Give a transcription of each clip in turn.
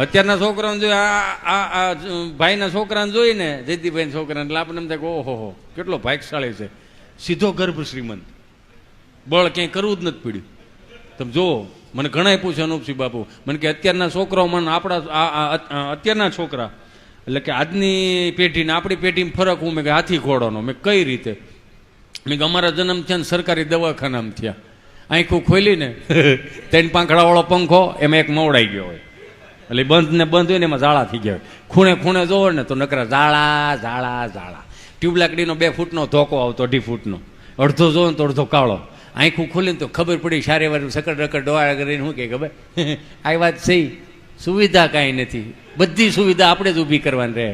અત્યારના છોકરાઓને જોઈ આ ભાઈના છોકરાને જોઈને જયદીપભાઈના છોકરાને એટલે આપણને એમ થાય કે ઓહો કેટલો ભાગ્યશાળી છે, સીધો ગર્ભ શ્રીમંત, બળ ક્યાંય કરવું જ નથી પડ્યું. તમે જુઓ, મને ઘણાય પૂછે અનુપસિંહ બાપુ, મને કે અત્યારના છોકરાઓ મને આપણા અત્યારના છોકરા એટલે કે આજની પેઢીને આપણી પેઢીમાં ફરક હું મેં કે હાથી ઘોડાનો. મેં કઈ રીતે? મેં કે અમારા જન્મ થયા ને સરકારી દવાખાનામાં થયા, આંખું ખોલીને 3 પાંખડાવાળો પંખો એમાં એક મવડાઈ ગયો હોય, એટલે બંધ ને બંધ હોય ને એમાં ઝાડા થઈ ગયા હોય. ખૂણે ખૂણે જોવો ને તો નકરા ઝાડા ઝાડા ઝાડા. ટ્યુબલાકડીનો 2 ફૂટનો ધોકો આવતો, 2.5 ફૂટનો, અડધો જોવો ને તો અડધો કાળો. આંખું ખોલીને તો ખબર પડી સારે વાર સકડ રકડ ડોળા કરીને શું કે ખબર આ વાત સહી. સુવિધા કાંઈ નથી, બધી સુવિધા આપણે જ ઊભી કરવાની રહે.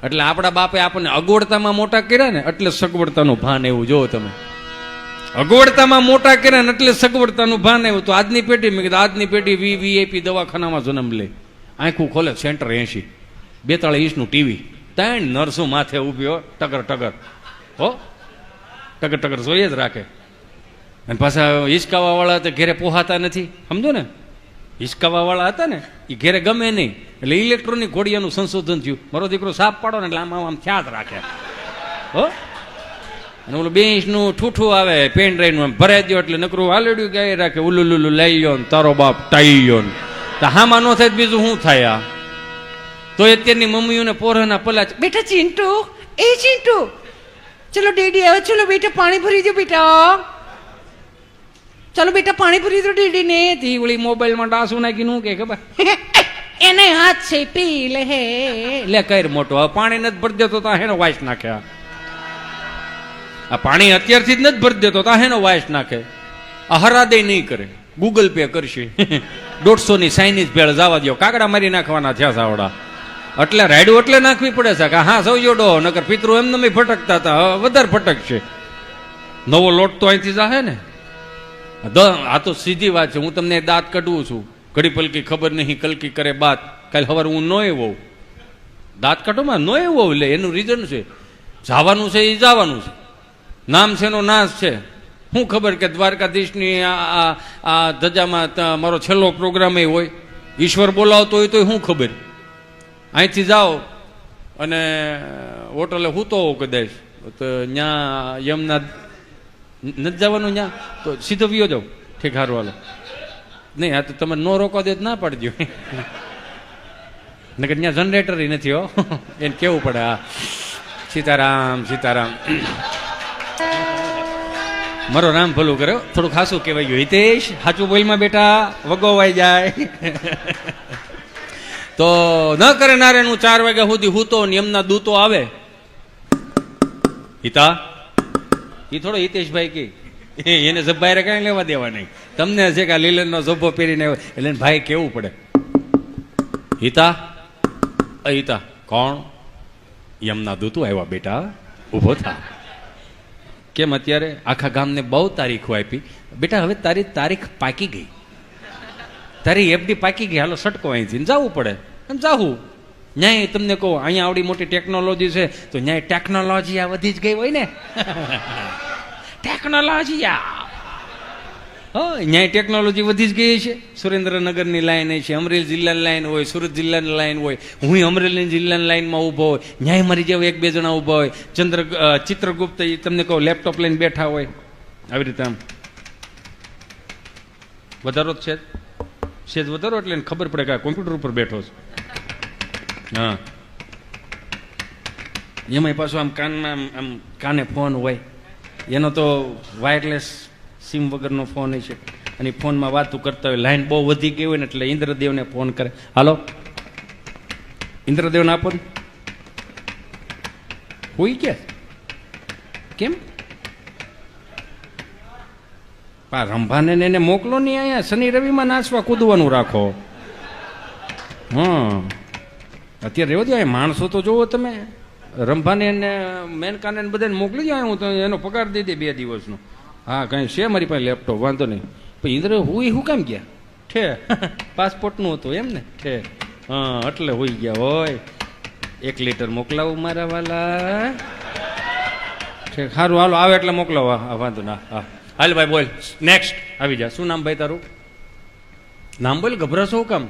એટલે આપણા બાપે આપણને અગવડતામાં મોટા કર્યા ને એટલે સગવડતાનું ભાન એવું. જોવો તમે, અગવડતામાં મોટા કર્યા ને એટલે સગવડતાનું ભાન એવું. તો આજની પેઢી, મેં કીધું આજની પેઢી વીઆઈપી દવાખાનામાં જન્મ લે, આંખું ખોલે સેન્ટર 80, 42 ઇંચનું ટીવી, 3 નર્સો માથે ઊભી હો, ટગર ટગર હો, ટગર ટગર જોઈએ જ રાખે. અને પાછા હિસકાવાવાળા તો ઘેરે પોહાતા નથી, સમજો ને. હિસકાવાવાળા હતા ને એ ઘેરે ગમે નહીં, એટલે ઇલેક્ટ્રોનિક ઘોડિયાનું સંશોધન થયું. મારો દીકરો સાપ પાડો ને એટલે આમ આમ થયા જ રાખે હો. અને ઓલું 2 ઇંચનું ઠૂઠું આવે પેન ડ્રાઈવનું, એમ ભરાઈ દો એટલે નકરું હાલડ્યું ગાય રાખે, ઉલુલુલું લઈ લો ને તારો બાપ ટાઈ લો ને. તો હામાં ન થાય બીજું શું થાય? આ તો અત્યારની મમ્મીઓને પોરાના પલા, બેટા ચિંટુ, એ ચિંટુ ચલો ડેડી આવે, ચલો બેટા પાણી ભરી દો બેટા, ચલો બેટા પાણી ભરી દો ડેડી ને. તી ઓલી મોબાઈલમાં ડાસું નાખીને હું કે ખબર એને હાથ છે પી લે હે લે કઈ મોટો. હવે પાણી નથી ભરી દેતો તો હેનો વાઇસ નાખે. આ પાણી અત્યારથી જ નથી ભરી દેતો તો હેનો વાઇસ નાખે. આ હરાદે નહીં કરે, ગૂગલ પે કરશે. 150 ની ચાઇનીઝ ભેળ જવા દો, કાકડા મારી નાખવાના થયા સાવડા. એટલે રાયડું એટલે નાખવી પડે છે કે હા સૌ જોડો, નકર પિતૃ એમને ફટકતા હતા, વધારે ફટકશે. નવો લોટ તો અહીંથી જાહે ને. આ તો સીધી વાત છે. હું તમને દાંત કઢવું છું, ઘડી પલકી ખબર નહીં કલકી કરે બાત. કાલે સવારે હું નો એવો દાંત કાઢોમાં નો એવો, એટલે એનું રીઝન છે. જવાનું છે એ જવાનું છે, નામ છે એનો નાશ છે. શું ખબર કે દ્વારકાધીશની આ ધજામાં મારો છેલ્લો પ્રોગ્રામ એ હોય, ઈશ્વર બોલાવતો હોય તો શું ખબર. અહીંથી જાઓ અને હોટલે હૂતો હોવ કદાચ તો ત્યાં યમના નથી જવાનું, ત્યાં તો સીધો વિયો જાઓ. ઠીક, હારું હાલો. નહીં આ તો તમે નો રોકો દે ના પાડજો, નકર ત્યાં જનરેટર નથી હો, એને કેવું પડે. હા સીતારામ સીતારામ. મારો રામ ભલું કર્યો, થોડું ખાસું કહેવાય ગયું. હિતેશ સાચું બોલમાં બેટા વગોવાઈ જાય. તો ન કરે નારે હું 4 વાગ્યા સુધી હૂતો ને એમના દૂતો આવે. હિતા એ થોડો હિતેશભાઈ કે એને જબ્બાઈ કઈ લેવા દેવા નહીં. તમને છે કે આ લીલનનો ઝભ્ભો પહેરીને એટલે ભાઈ કેવું પડે. હિતા હિતા કોણ? એમના દૂતો આવ્યા બેટા, ઊભો થા. કેમ અત્યારે આખા ગામને બહુ તારીખો આપી બેટા, હવે તારી તારીખ પાકી ગઈ, તારી એફડી પાકી ગઈ, હાલો સટકો અહીંથી જવું પડે. એમ જાવું ન્યાય તમને કહો, અહીંયા આવડી મોટી ટેકનોલોજી છે તો ન્યાય ટેકનોલોજી આ વધી જ ગઈ હોય ને. ટેકનોલોજી ન્યાય ટેકનોલોજી વધી જ ગઈ છે. સુરેન્દ્રનગરની લાઈન છે, અમરેલી જિલ્લાની લાઈન હોય, સુરત જિલ્લાની લાઈન હોય, હું અમરેલી જિલ્લાની લાઈનમાં ઊભો હોય, ન્યાય મારી જેવા 1-2 જણા ઊભા હોય. ચિત્રગુપ્ત તમને કહો લેપટોપ લઈને બેઠા હોય, આવી રીતે આમ વધારો જ છે, સેજ વધારો એટલે ખબર પડે કે કોમ્પ્યુટર ઉપર બેઠો છે. હા એમાંય પાછું આમ કાનમાં આમ કાને ફોન હોય, એનો તો વાયરલેસ સિમ વગરનો ફોન છે, અને ફોનમાં વાતું કરતા હોય. લાઈન બહુ વધી ગઈ હોય ને એટલે ઇન્દ્રદેવને ફોન કરે. હાલો ઇન્દ્રદેવને આપો ને. હોઈ ગયા કેમ? રંભાને એને મોકલો નહીં અહીંયા, શનિ રવિમાં નાચવા કૂદવાનું રાખો. હા અત્યારે રહેવા દો, માણસો તો જોવો તમે. રંભાને એને મેનકાને બધાને મોકલી જાય, હું તો એનો પગાર દઈ દે 2 દિવસનો. હા કંઈ છે મારી પાસે લેપટોપ, વાંધો નહીં. પણ ઇન્દ્ર હું શું કામ ગયા? ઠે પાસપોર્ટનું હતું એમ ને? ઠે હા એટલે હોઈ ગયા હોય. 1 લીટર મોકલાવું મારા વાલા. ઠીક સારું હાલો, આવે એટલે મોકલાવો. હા વાંધો ના. હા હાલ ભાઈ બોલ નેક્સ્ટ આવી જા. શું નામ ભાઈ તારું? નામ બોલ, ગભરાશો કામ?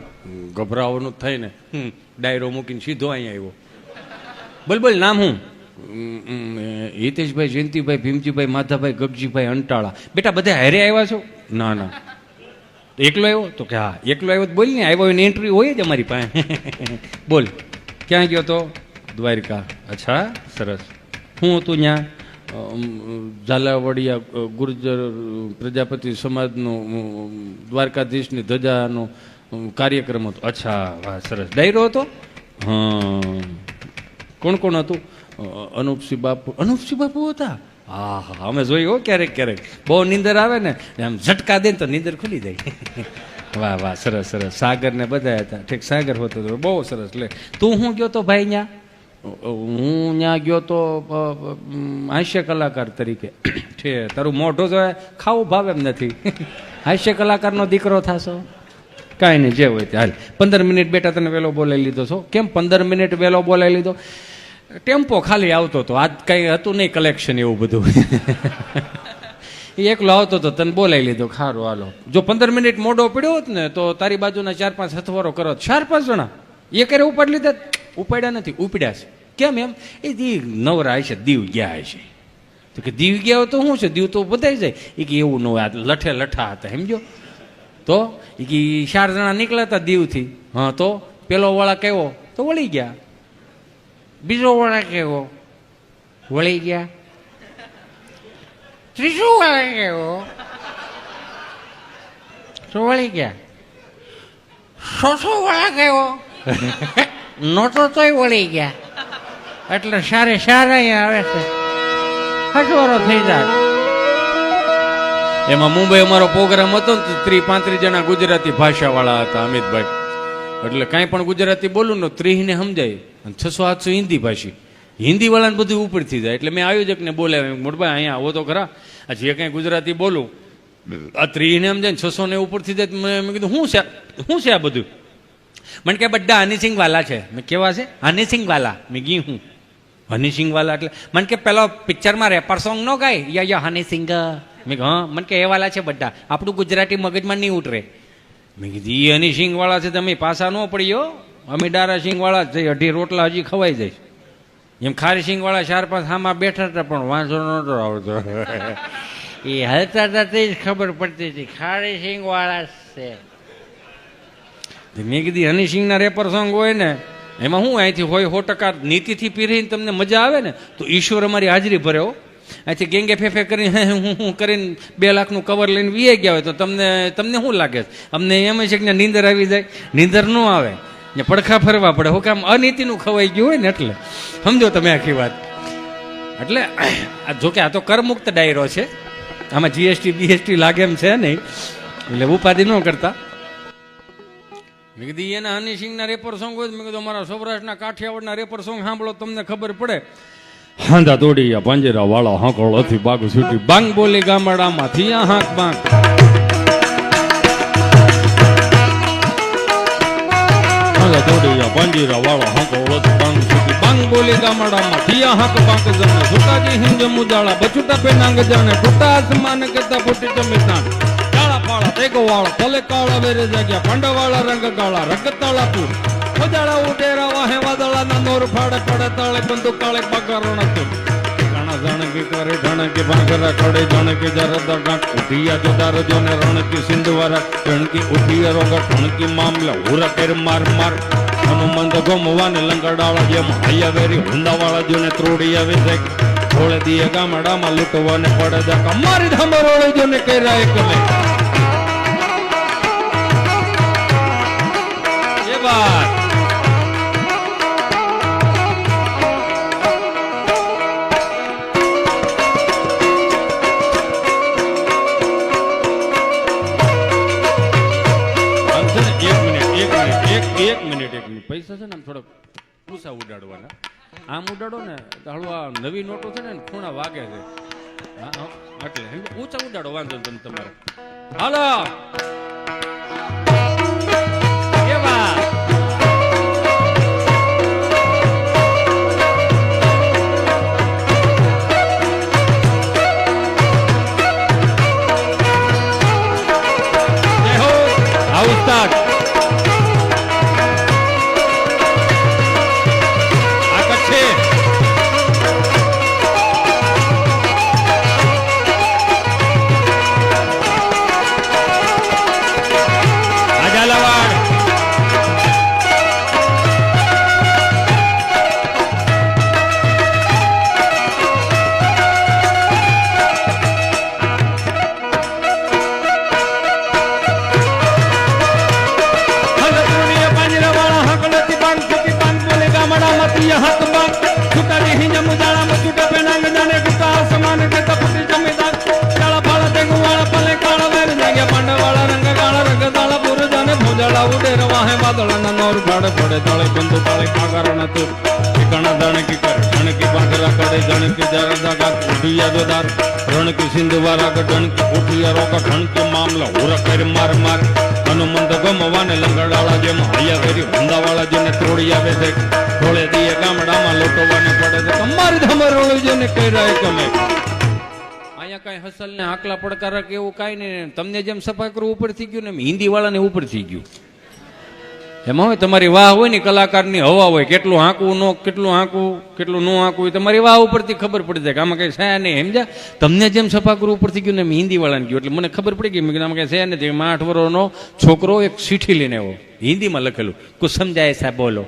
ગભરાવાનું થાય ને. ડાયરો મૂકીને સીધો અહીંયા આવ્યો. બોલ બોલ, નામ હું? હિતેશભાઈ, જયંતિભાઈ, ભીમજીભાઈ, માધાભાઈ, ગગજીભાઈ, અંટાળા. બેટા બધા હારે આવ્યા છો? ના ના. એકલો આવ્યો? તો કે હા એકલો આવ્યો. બોલ ને, આવ્યો એની એન્ટ્રી હોય જ અમારી પાસે. બોલ, ક્યાં ગયો તો? દ્વારકા. અચ્છા, સરસ. હું હતું ત્યાં ઝાલાવાડિયા ગુર્જર પ્રજાપતિ સમાજનો દ્વારકાધીશની ધજાનો કાર્યક્રમ હતો. અચ્છા, વાહ, સરસ. ડાયરો હતો? હા. કોણ કોણ હતું? અનુપસિંહ બાપુ. અનુપસિંહ બાપુ હતા? હા હા, અમે જોઈ હો ક્યારેક ક્યારેક. બહુ નીંદર આવે ને આમ ઝટકા દે ને તો નીંદર ખુલી જાય. વાહ વાહ, સરસ સરસ. સાગર ને બધા હતા. ઠીક, સાગર હોતો હતો. બહુ સરસ. લે, તું શું ગયો તો ભાઈ ત્યાં? હું ત્યાં ગયો તો હાસ્ય કલાકાર તરીકે. છે, તારું મોઢું તો ખાવું ભાવે એમ નથી. હાસ્ય કલાકારનો દીકરો થશો? કાંઈ નહીં, જે હોય તે હાલ. 15 મિનિટ બેટા તને વહેલો બોલાવી લીધો છો. કેમ 15 મિનિટ વહેલો બોલાવી લીધો? ટેમ્પો ખાલી આવતો હતો. આજ કંઈ હતું નહીં કલેક્શન એવું બધું. એ એકલો આવતો હતો, તને બોલાવી લીધો. ખારું, હાલો. જો 15 મિનિટ મોડો પડ્યો હોત ને તો તારી બાજુના 4-5 હથવારો કરો. 4-5 જણા એ કરે ઉપાડ લીધા? ઉપાડ્યા નથી, ઉપડ્યા છે. કેમ એમ? એ દીવ નવરા હશે, દીવ ગયા હશે. તો કે દીવ ગયા હોય તો શું છે? દીવ તો બધાઈ જાય. એ કે એવું ન હોય, લઠે લઠા હતા, સમજો. તો એ કે 4 જણા નીકળ્યા હતા દીવથી. હા, તો પેલો વાળા કેવો? તો વળી ગયા. બીજો વાળા કેવો? વળી ગયા. ત્રીજો વાળા કેવો? તો વળી ગયા. ચોથો વાળા કેવો? નહોતો તોય વળી ગયા. એટલે સારા આવે છે. હજવારો થઈ જાય. એમાં મુંબઈ અમારો પ્રોગ્રામ હતો ને, 30-35 જણા ગુજરાતી ભાષાવાળા હતા, અમિતભાઈ. એટલે કાંઈ પણ ગુજરાતી બોલું ને 30 ને સમજાય, અને 600-700 હિન્દી ભાષી. હિન્દી વાળાને બધું ઉપરથી જાય. એટલે મેં આયોજકને બોલાવ્યા, મોટભાઈ અહીંયા આવો તો ખરા. આ જે કાંઈ ગુજરાતી બોલું આ 30 ને સમજાય ને 600 ને ઉપરથી જાય. મેં કીધું શું છે આ બધું? મને કે બધા હનીસિંગ વાલા છે. મેં કેવા છે? હનીસિંગ વાલા. મેં ગી હું હનીસિંગ વાલા એટલે મને કે પેલો પિક્ચરમાં રેપર સોંગ નો ગાય યા હનીસિંગ. મેં હા, મને કે એ વાલા છે બધા. આપણું ગુજરાતી મગજમાં નહીં ઉતરે. મેં કીધું એ હનીસિંગ વાળા છે, તમે પાછા ન પડીયો. અમે ડારા સિંગ વાળા જ છે. 18 રોટલા હજી ખવાઈ જાય. એમ ખારી સિંગ વાળા 4-5 હામાં બેઠા હતા, પણ વાંધો નતો આવતો. એ હલતા હતા તે જ ખબર પડતી હતી ખારી સિંગ વાળા છે. મેં કીધી હનીસિંગના રેપર સોંગ હોય ને એમાં હું અહીંથી હોય 100% નીતિથી પીરીને તમને મજા આવે ને તો ઈશ્વર અમારી હાજરી ભરે હો. અહીંથી ગેંગે ફેફે કરીને હું કરીને 2 લાખનું કવર લઈને વીએ ગયા હોય તો તમને શું લાગે? અમને એમ છે કે નીંદર આવી જાય. નીંદર ન આવે ને પડખા ફરવા પડે. હું કામ અનીતિનું ખવાઈ ગયું હોય ને એટલે સમજો તમે આખી વાત. એટલે જોકે આ તો કરમુક્ત ડાયરો છે, આમાં જીએસટી બીએસટી લાગે એમ છે નહીં, એટલે ઉપાધિ ન કરતા. મેં કીધું એના હનીસિંગના રેપર સોંગ હોય. મેં કીધું અમારા સૌરાષ્ટ્રના કાઠિયાવાડના રેપર સોંગ સાંભળો, તમને ખબર પડે. હાંધા તોડી પાંજરા વાળા હાંકોળથી બાગ છૂટી બાંગ બોલી ગામડામાંથી હાંક બાંગ. હાંધા તોડી પાંજરા વાળા હાંકોળથી બાંગ છૂટી બાંગ બોલી ગામડામાંથી હાંક બાંગ જમે સુકાજી હિંજ મુજાળા બચુટા પેનાંગ જાણે ટૂટા આસમાન કેતા ફૂટી ચમિતાન પાળા તેગો વાળા તલે કાળા વેરે જગ્યા પાંડવાળા રંગ કાળા રગતાળા પૂર ખોજાળા ઉડેરા વાહે વાદળાના નોર ફાડે પડે તાળે બંદૂક કાળે પગારોણ હતું ઘણા જાણકી કરે જાણકી ભાંગરા ખડે જાણકી જરદા ગાંઠ ઉઠિયા જુદાર જોને રણકી સિંધવારા રણકી ઉઠિયા રોગા ઠણકી મામલા હુરા કેર માર માર હનુમંત ગોમવાને લંગડાળા જેમ હૈયા વેરી હુંદાવાળા જોને ત્રોડિયા વિશે થોડે દીએ ગામડામાં લૂંટવાને પડે જાકા મારી ધમરોળે જોને કેરા એક લે. એક મિનિટ પૈસા છે ને આમ થોડોક ઊંચા ઉડાડવાના. આમ ઉડાડો ને તો હળવા નવી નોટો છે ને ખૂણા વાગે છે. એટલે ઊંચા ઉડાડો, વાંધો તમે તમારે. હાલો ઉસ્તાદ ના નોર ભાડે પડે તાળે બંધુ તાળે કાગારણ હતું ઠીકાણા જાણે કી કરે જણ કી બાંધરા કરે જણ કી જરા જાગા ઉઠિયા જોદાર રણ કી સિંધવારા ગઢણ કી ઉઠિયા રોકા ઠણ કી મામલા હુરા કરે માર માર હનુમંત ગમવાને લંગડાવાળા જેમ હૈયા કરી હંદાવાળા જેને તોડી આવે છે ઢોળે દીએ ગામડામાં લોટવાને પડે છે તમારી ધમરોળું જેને કર્યા કમે અહીંયા કઈ હસલ ને આકલા પડકારા કે એવું કાંઈ નહીં તમને જેમ સફા કરવું ઉપર થઈ ગયું ને એમ હિન્દી વાળાને ઉપર થઈ ગયું એમાં હોય તમારી વાહ હોય ને કલાકારની હવા હોય કેટલું હાંકવું કેટલું હાંકવું કેટલું ન હાંકવું એ તમારી વાહ ઉપરથી ખબર પડી જાય કે આમાં કઈ છે નહીં સમજા તમને જેમ સફા કરવું ઉપર થઈ ગયું ને એમ હિન્દી વાળાને ગયું એટલે મને ખબર પડી ગઈ મેં આમાં કઈ છે નથી 8 વર્ષનો છોકરો એક ચીઠી લઈને આવ્યો હિન્દીમાં લખેલું કુછ સમજાય સાહેબ બોલો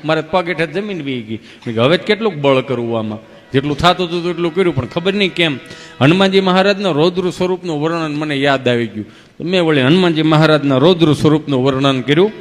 મારે પગ હેઠળ જમીન બી ગઈ મેં હવે કેટલું બળ કરવું આમાં જેટલું થતું હતું એટલું કર્યું પણ ખબર નહીં કેમ હનુમાનજી મહારાજના રૌદ્ર સ્વરૂપનું વર્ણન મને યાદ આવી ગયું મેં વળી હનુમાનજી મહારાજના રૌદ્ર સ્વરૂપનું વર્ણન કર્યું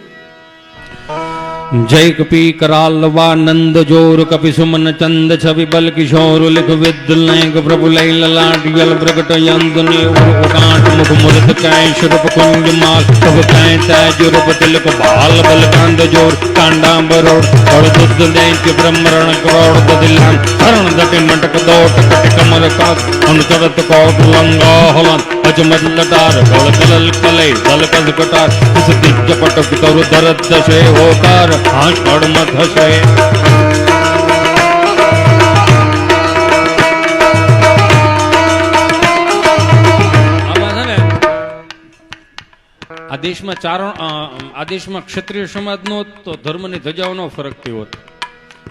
जय कपी करालवा नंद जोर कपि सुमन चंद छवि बल किशोर लिख विद्युलैक प्रभु लय ललाट यल प्रकट यंदने उकांट मुख मुरत कैश रूप कुंज माल तब कै तैज रूप तिलक बाल बल कांद जोर कांडांबरोड और दुद्ध दैत्य ब्रह्मरण करोड़ दिलान हरण दटे मटक दोट कट कमर कास अनुचरत कोट लंगा हलन अजमत लटार गल कलल कलय दल कद कटार इस दिग्ज पटक तरु दरद दशे होकार हाथ मत हसे આ દેશમાં ક્ષત્રિય સમાજનો તો ધર્મની ધજાઓનો ફરક થયો હોત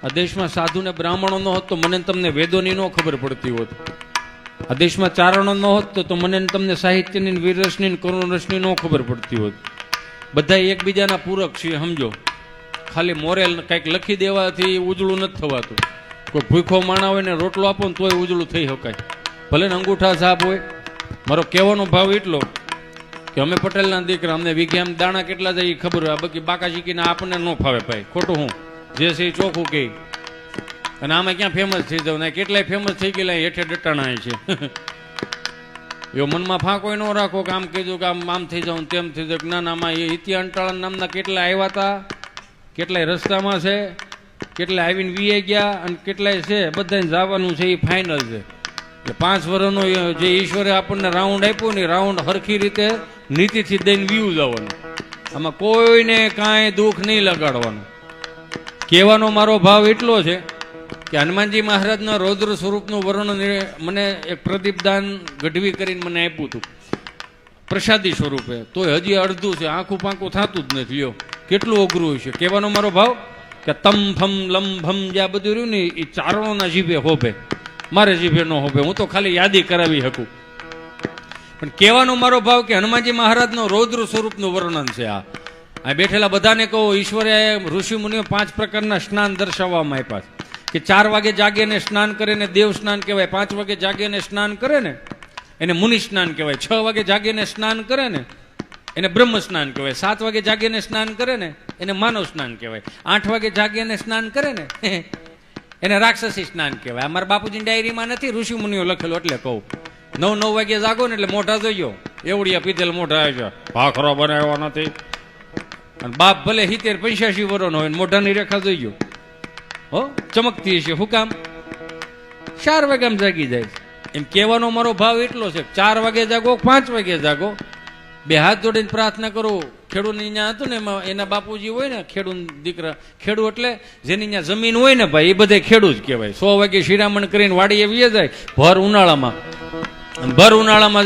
આ દેશમાં સાધુ ને બ્રાહ્મણો હોત તો મને તમને વેદોની નો ખબર પડતી હોત આ દેશમાં ચારણો ન હોત તો મને તમને સાહિત્યની વીરરસની કરુણરસની નો ખબર પડતી હોત બધા એકબીજાના પૂરક છે સમજો ખાલી મોરેલ કંઈક લખી દેવાથી ઉજળું નથી થવાતું કોઈ ભૂખો માણા હોય ને રોટલો આપો ને તોય ઉજળું થઈ શકાય ભલે ને અંગૂઠા સાપ હોય મારો કહેવાનો ભાવ એટલો કે અમે પટેલના દીકરા અમને વીઘામાં દાણા કેટલા જાય એ ખબર હોય બાકી બાકા શીખીને આપણને ન ફાવે ભાઈ ખોટું હું જે છે એ ચોખ્ખું કહે અને આમાં ક્યાં ફેમસ થઈ જાવ ને કેટલાય ફેમસ થઈ ગયેલા હેઠે ડટાણા છે એવો મનમાં ફાંકો ન રાખો કે આમ કીધું કે આમ થઈ જાઉં તેમ થઈ જાવ ના નામાં એ ઇતિહાસ અંટાળા નામના કેટલા આવ્યા હતા કેટલાય રસ્તામાં છે કેટલાય આવીને વીએ ગયા અને કેટલાય છે બધાને જવાનું છે એ ફાઇનલ છે એટલે 5 વર્ષનો જે ઈશ્વરે આપણને રાઉન્ડ આપ્યો ને રાઉન્ડ હરખી રીતે નીતિથી દઈને વ્યૂ જવાનું આમાં કોઈને કાંઈ દુઃખ નહીં લગાડવાનું કહેવાનો મારો ભાવ એટલો છે કે હનુમાનજી મહારાજના રૌદ્ર સ્વરૂપનું વર્ણન મને એક પ્રદીપદાન ગઢવી કરીને મને આપ્યું હતું પ્રસાદી સ્વરૂપે તોય હજી અડધું છે આખું પાંખું થતું જ નથી લ્યો કેટલું અઘરું છે કહેવાનો મારો ભાવ કે તમ ફમ લમ ફમ જે આ બધું રહ્યું ને એ ચારણોના જીભે હોભે મારે જીભે ન હોભે હું તો ખાલી યાદી કરાવી શકું પણ કહેવાનો મારો ભાવ કે હનુમાનજી મહારાજનો રૌદ્ર સ્વરૂપનું વર્ણન છે આ બેઠેલા બધાને કહો ઈશ્વરે ઋષિ મુનિઓ 5 પ્રકારના સ્નાન દર્શાવવામાં આપ્યા કે 4 વાગે જાગે ને સ્નાન કરે ને દેવ સ્નાન કહેવાય 5 વાગે જાગે ને સ્નાન કરે ને એને મુનિ સ્નાન કહેવાય 6 વાગે જાગે ને સ્નાન કરે ને એને બ્રહ્મ સ્નાન કહેવાય 7 વાગે જાગે ને સ્નાન કરે ને એને માનવ સ્નાન કહેવાય 8 વાગે જાગે ને સ્નાન કરે ને એને રાક્ષસી સ્નાન કહેવાય અમારા બાપુજીની ડાયરીમાં નથી ઋષિ મુનિઓ લખેલું એટલે કહું 9 વાગે જાગો ને એટલે મોઢા જોઈયો એવડિયા પીધેલ મોઢા આવ્યા ભાખરો બનાવ્યો નથી અને બાપ ભલે 70-85 વર્ષનો હોય મોઢાની રેખા જોઈયો હો ચમકતી હશે શું કામ 4 વાગે આમ જાગી જાય એમ કહેવાનો મારો ભાવ એટલો છે 4 વાગે જાગો 5 વાગે જાગો બે હાથ જોડીને પ્રાર્થના કરો ખેડૂત અહીંયા હતું ને એમાં એના બાપુજી હોય ને ખેડૂત દીકરા ખેડૂત એટલે જેની અહીંયા જમીન હોય ને ભાઈ એ બધે ખેડૂત જ કહેવાય 100 વાગે શિરામણ કરીને વાડીએ વીએ જાય ભર ઉનાળામાં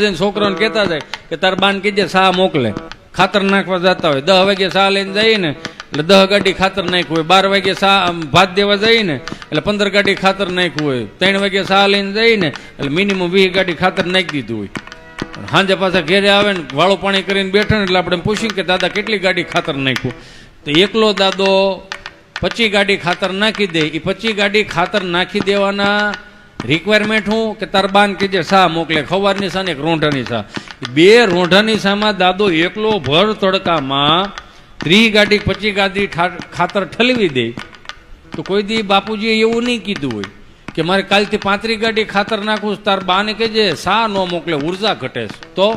જઈને છોકરાઓને કહેતા જાય કે તાર બાન કીજે સા મોકલે ખાતર નાખવા જતા હોય 10 વાગે સા લઈને જઈએ ને એટલે 10 ગાડી ખાતર નાખ્યું હોય 12 વાગે સા ભાત દેવા જઈએ ને એટલે 15 ગાડી ખાતર નાખ્યું હોય 3 વાગે સા લઈને જઈએ ને એટલે મિનિમમ 20 ગાડી ખાતર નાખી દીધું હોય સાંજે પાછા ઘેરે આવે ને વાળું પાણી કરીને બેઠા ને એટલે આપણે પૂછ્યું કે દાદા કેટલી ગાડી ખાતર નાખ્યું તો એકલો દાદો 25 ગાડી ખાતર નાખી દે એ 25 ગાડી ખાતર નાખી દેવાના રિક્વાયરમેન્ટ હું કે તાર બાન કે જે સા મોકલે ખવારની સા ને એક રોંઢાની સા 2 રોંઢાની સામાં દાદો એકલો ભર તડકામાં 30 ગાડી 25 ગાડી ખાતર ઠલવી દે તો કોઈ દી બાપુજીએ એવું નહીં કીધું હોય કે મારે કાલથી 35 ગાડી ખાતર નાખું તાર બાને કહેજે સા ન મોકલે ઉર્જા ઘટે તો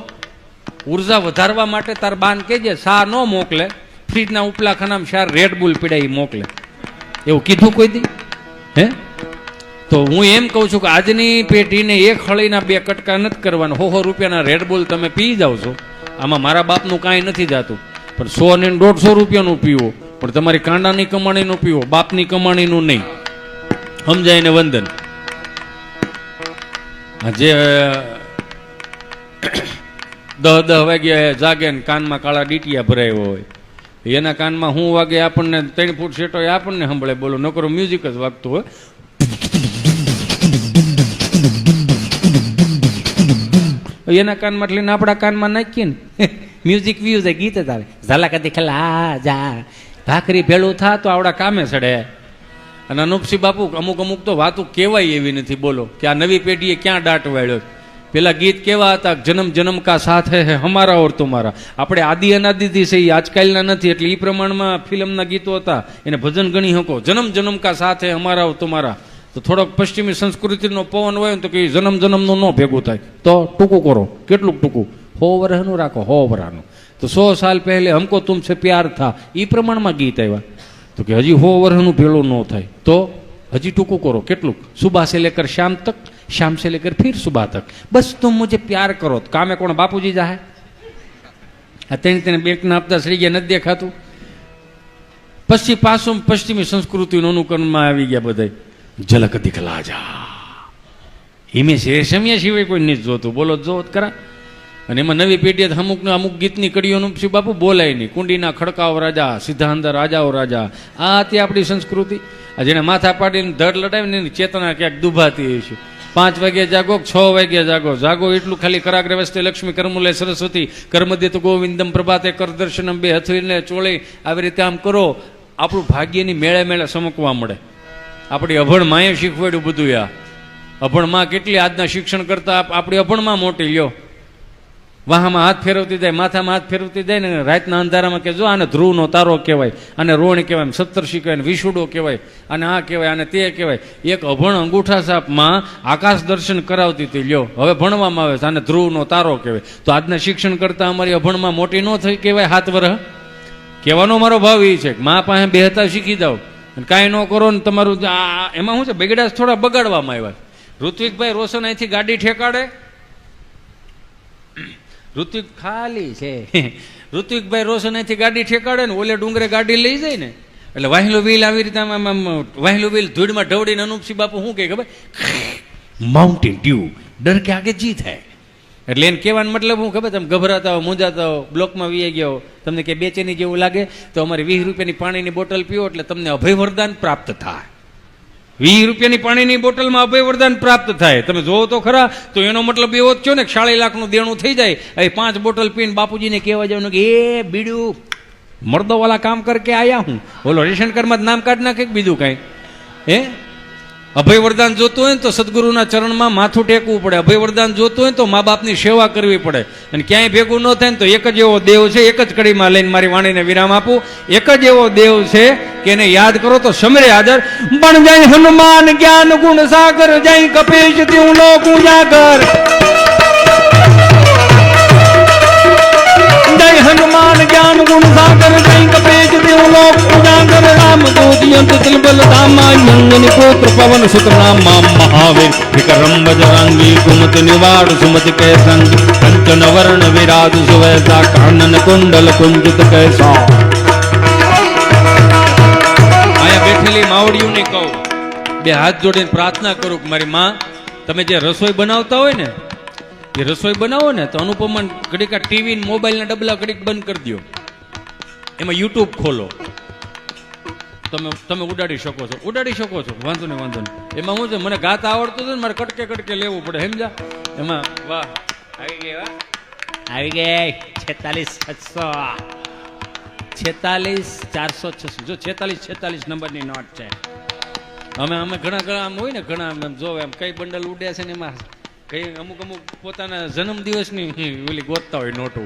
ઉર્જા વધારવા માટે તાર બાન કહેજે સા ન મોકલે ફ્રીજના ઉપલા ખાનામાં 4 રેડ બુલ પીડા એ મોકલે. એવું કીધું કોઈ દી? હે? તો હું એમ કહું છું કે આજની પેઢીને એક હળીના 2 કટકા નથી કરવાના. 100 રૂપિયાના રેડ બુલ તમે પી જાઓ છો. આમાં મારા બાપનું કાંઈ નથી જાતું, પણ 100 ને 150 રૂપિયાનું પીવો, પણ તમારી કાંડાની કમાણીનું પીવો, બાપની કમાણીનું નહીં. સમજાય ને વંદન? જે 10 વાગ્યા જાગે ને કાનમાં કાળા ડીટિયા ભરાયો હોય, એના કાનમાં શું વાગે આપણને 3 ફૂટ સેટો આપણને સંભળે. બોલો, નકરો મ્યુઝિક જ વાગતું હોય. એના કાનમાં લઈને આપણા કાનમાં નાખીએ ને મ્યુઝિક વ્યૂઝ ગીત જ આવે. ઝાલા કદી ખલા જા ભાખરી ભેળું થા તો આવડા કામે ચડે. અને અનુપસિંહ બાપુ અમુક અમુક તો વાતો કહેવાય એવી નથી. બોલો કે આ નવી પેઢીએ ક્યાં દાટ વાળ્યો. પેલા ગીત કેવા હતા? જન્મ જન્મ કા સાથ હે હમારા ઓર તુમારા. આપણે આદિ અનાદિથી છે, એ આજકાલના નથી. એટલે એ પ્રમાણમાં ફિલ્મના ગીતો હતા, એને ભજન ગણી શકો. જન્મ જન્મ કા સાથ હે હમારા ઓર તુમારા. તો થોડોક પશ્ચિમી સંસ્કૃતિનો પવન હોય ને તો કે જન્મ જન્મનું ન ભેગું થાય. તો ટૂંકું કરો. કેટલું ટૂંકું? 100 વર્ષનું રાખો, 100 વર્ષનું. તો 100 સાલ પહેલે હમકો તુમસે પ્યાર થા, એ પ્રમાણમાં ગીત આવ્યા. તો કે હજી 100 વર્ષનું ભેળું ન થાય તો હજી ટૂંકું કરો. કેટલું? સુબહ સે લેકર શામ તક, शाम से लेकर फिर सुबह तक, बस तुम मुझे प्यार करो. तो कामे कोण? बापूजी जाहे. તેને બેંકના હપ્તા સડી ગયા, નથી દેખાતું. પછી પાછું પશ્ચિમી સંસ્કૃતિનું અનુકરણમાં આવી ગયા બધા. ઝલક દિખલા જા, હિમેશ રેશમિયા સિવાય કોઈ નથી જોતું. બોલો, જો ખરા. અને એમાં નવી પેઢીએ અમુક ને અમુક ગીતની કડીઓનું શ્રી બાપુ બોલાય નહીં. કુંડીના ખડકાઓ રાજા, સીધા અંદર રાજાઓ રાજા. આ હતી આપણી સંસ્કૃતિ. જેને માથા પાડીને ધડ લડાવીને એની ચેતના ક્યાંક દુભાતી હોય છે. 5 વાગે જાગો, 6 વાગે જાગો. જાગો એટલું ખાલી કરાગ્રે વસ્તે લક્ષ્મી કરમુલે સરસ્વતી કર્મદિત ગોવિંદમ પ્રભાતે કર દર્શનમ 2 હથોઈને ચોળે. આવી રીતે આમ કરો, આપણું ભાગ્યની મેળે મેળે સમકવા મળે. આપણી અભણ માએ શીખવાડ્યું બધું. આ અભણ માં કેટલી આજના શિક્ષણ કરતા આપણી અભણમાં મોટી. લ્યો, વાહામાં હાથ ફેરવતી જાય, માથામાં હાથ ફેરવતી જાય ને રાતના અંધારામાં કે જો આને ધ્રુવનો તારો કહેવાય, આને રોણ કહેવાય, સપ્તર્ષિ કહેવાય, વિશુડો કહેવાય, અને આ કહેવાય, અને તે કહેવાય. એક અભણ અંગૂઠા સાપમાં આકાશ દર્શન કરાવતી હતી. લ્યો, હવે ભણવામાં આવે છે, આને ધ્રુવનો તારો કહેવાય. તો આજના શિક્ષણ કરતા અમારી અભણમાં મોટી ન થઈ કહેવાય 7 વર્ષ. કહેવાનો મારો ભાવ એ છે કે મા પાસે બેહતા શીખી જાઓ, અને કાંઈ ન કરો ને તમારું એમાં શું છે, બગડાશ થોડા બગાડવામાં આવ્યા. ઋત્વિકભાઈ રોશન અહીંથી ગાડી ઠેકાડે. ઋત્વિક ખાલી છે. ઋત્વિકભાઈ રોશન અહીંથી ગાડી ઠેકાડે ને ઓલે ડુંગરે ગાડી લઈ જાય ને એટલે વાહેલું વ્હીલ આવી રીતે વાહેલું વ્હીલ ધૂળમાં ઢવડીને અનુપસિંહ બાપુ શું કહે ખબર? માઉન્ટેન ડ્યુ ડર કે આગે જીત હૈ. એટલે એને કહેવાનો મતલબ હું ખબર? તમે ગભરાતા હો, મૂંઝાતા હો, બ્લોકમાં વી ગયો, તમને કે બેચેની જેવું લાગે તો અમારી 20 રૂપિયાની પાણીની બોટલ પીવો એટલે તમને અભય વરદાન પ્રાપ્ત થાય. 20 રૂપિયાની પાણીની બોટલમાં અભય વરદાન પ્રાપ્ત થાય. તમે જોવો તો ખરા. તો એનો મતલબ એવો જ છો ને 40 લાખનું દેણું થઈ જાય. હવે 5 બોટલ પીને બાપુજીને કહેવા જવાનું કે એ બીડું મર્દો વાળા કામ કરકે આયા હું. બોલો, રેશન કાર્ડમાં નામ કાઢ નાખે બીજું કાંઈ? હે, અભય વરદાન જોતું હોય ને તો સદગુરુના ચરણમાં માથું ટેકવું પડે. અભય વરદાન જોતું હોય ને તો મા બાપની સેવા કરવી પડે. અને ક્યાંય ભેગું ન થાય ને તો એક જ એવો દેવ છે, એક જ કડીમાં લઈને મારી વાણીને વિરામ આપું. એક જ એવો દેવ છે કે એને યાદ કરો તો સમરે હાજર. પણ જય હનુમાન જ્ઞાન ગુણ સાગર, જય કપીશ ત્યું લોક ઉજાગર. જય હનુમાન જ્ઞાન ગુણ સાગર, જય કપીશ ત્યું લોક ઉજાગર. રામ દૂત બલ ધામા અંજની પુત્ર પવન સુત નામ મહાવીર વિક્રમ બજરંગી કુમતિ નિવાડ સુમતિ કે સંગ કંચન વર્ણ વિરાજ સુવેશા કાનન કુંડલ કુંજિત કૈસા. આયા બેઠેલી માવડીઓને કહું, 2 હાથ જોડીને પ્રાર્થના કરું કે મારી માં, તમે જે રસોઈ બનાવતા હોય ને, એ રસોઈ બનાવો ને તો અનુપમન ઘડીક ટીવી મોબાઈલના ડબલા ઘડીક બંધ કરી દો, એમાં યુટ્યુબ ખોલો. તમે ઉડાડી શકો છો, વાંધો નહીં. એમાં શું છે, મને ગાતા આવડતું હતું ને મારે કટકે કટકે લેવું પડે, સમજા? એમાં વાહ આવી ગઈ 46 જો 46 નંબરની નોટ છે. અમે ઘણા આમ હોય ને, ઘણા આમ જો એમ કઈ બંડલ ઉડ્યા છે ને એમાં કઈ અમુક પોતાના જન્મદિવસની ઓલી ગોતતા હોય નોટો.